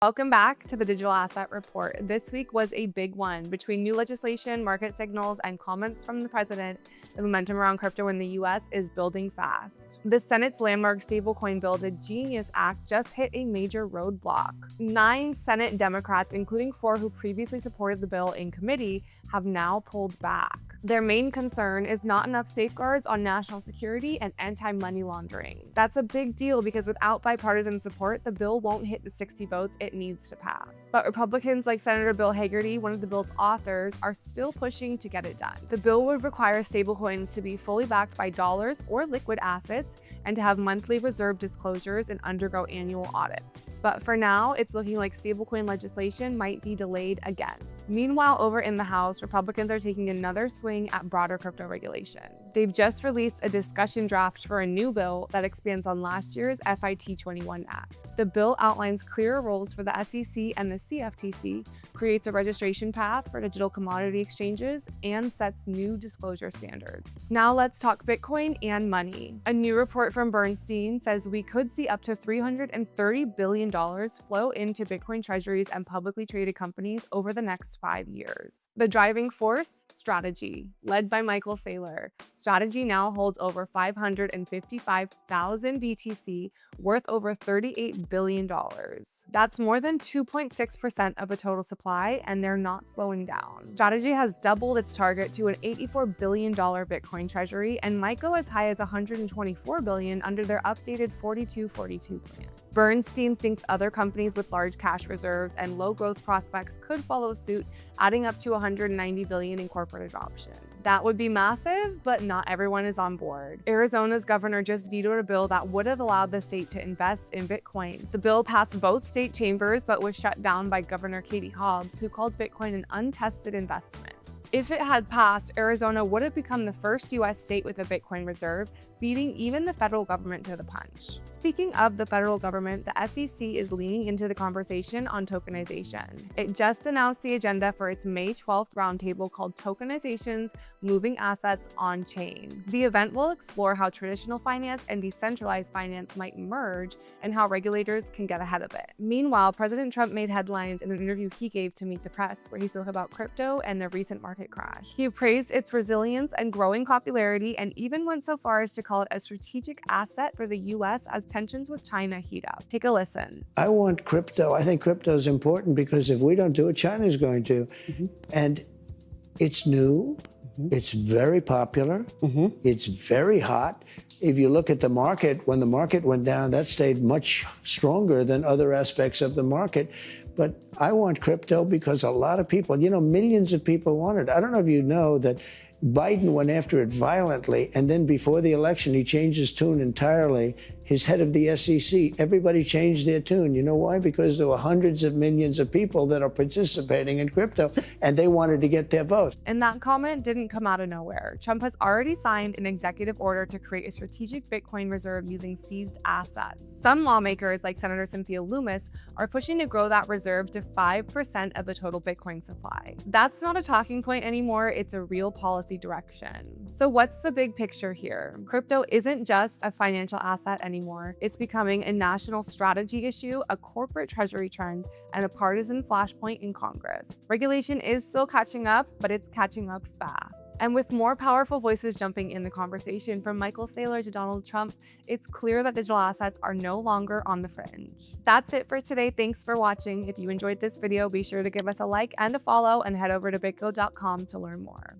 Welcome back to the Digital Asset Report. This week was a big one. Between new legislation, market signals, and comments from the president, the momentum around crypto in the US is building fast. The Senate's landmark stablecoin bill, the Genius Act, just hit a major roadblock. 9 Senate Democrats, including 4 who previously supported the bill in committee, have now pulled back. Their main concern is not enough safeguards on national security and anti-money laundering. That's a big deal because without bipartisan support, the bill won't hit the 60 votes it needs to pass. But Republicans like Senator Bill Hagerty, one of the bill's authors, are still pushing to get it done. The bill would require stablecoins to be fully backed by dollars or liquid assets and to have monthly reserve disclosures and undergo annual audits. But for now, it's looking like stablecoin legislation might be delayed again. Meanwhile, over in the House, Republicans are taking another swing at broader crypto regulation. They've just released a discussion draft for a new bill that expands on last year's FIT21 Act. The bill outlines clearer roles for the SEC and the CFTC, creates a registration path for digital commodity exchanges, and sets new disclosure standards. Now let's talk Bitcoin and money. A new report from Bernstein says we could see up to $330 billion flow into Bitcoin treasuries and publicly traded companies over the next 5 years. The driving force? Strategy. Led by Michael Saylor. Strategy now holds over 555,000 BTC, worth over $38 billion. That's more than 2.6% of the total supply, and they're not slowing down. Strategy has doubled its target to an $84 billion Bitcoin treasury and might go as high as $124 billion under their updated 42-42 plan. Bernstein thinks other companies with large cash reserves and low growth prospects could follow suit, adding up to $190 billion in corporate adoption. That would be massive, but not everyone is on board. Arizona's governor just vetoed a bill that would have allowed the state to invest in Bitcoin. The bill passed both state chambers, but was shut down by Governor Katie Hobbs, who called Bitcoin an untested investment. If it had passed, Arizona would have become the first U.S. state with a Bitcoin reserve, beating even the federal government to the punch. Speaking of the federal government, the SEC is leaning into the conversation on tokenization. It just announced the agenda for its May 12th roundtable called Tokenizations, Moving Assets on-Chain. The event will explore how traditional finance and decentralized finance might merge and how regulators can get ahead of it. Meanwhile, President Trump made headlines in an interview he gave to Meet the Press, where he spoke about crypto and the recent market crash. He praised its resilience and growing popularity and even went so far as to call it a strategic asset for the U.S. as tensions with China heat up. Take a listen. I want crypto. I think crypto is important because if we don't do it, China's going to. And it's new. It's very popular. It's very hot. If you look at the market, when the market went down, that stayed much stronger than other aspects of the market. But I want crypto because a lot of people, millions of people want it. I don't know if you know that Biden went after it violently, and then before the election, he changed his tune entirely. His head of the SEC, everybody changed their tune. You know why? Because there were hundreds of millions of people that are participating in crypto, and they wanted to get their vote. And that comment didn't come out of nowhere. Trump has already signed an executive order to create a strategic Bitcoin reserve using seized assets. Some lawmakers, like Senator Cynthia Lummis, are pushing to grow that reserve to 5% of the total Bitcoin supply. That's not a talking point anymore, it's a real policy direction. So what's the big picture here? Crypto isn't just a financial asset anymore. It's becoming a national strategy issue, a corporate treasury trend, and a partisan flashpoint in Congress. Regulation is still catching up, but it's catching up fast. And with more powerful voices jumping in the conversation, from Michael Saylor to Donald Trump, it's clear that digital assets are no longer on the fringe. That's it for today. Thanks for watching. If you enjoyed this video, be sure to give us a like and a follow, and head over to bitgo.com to learn more.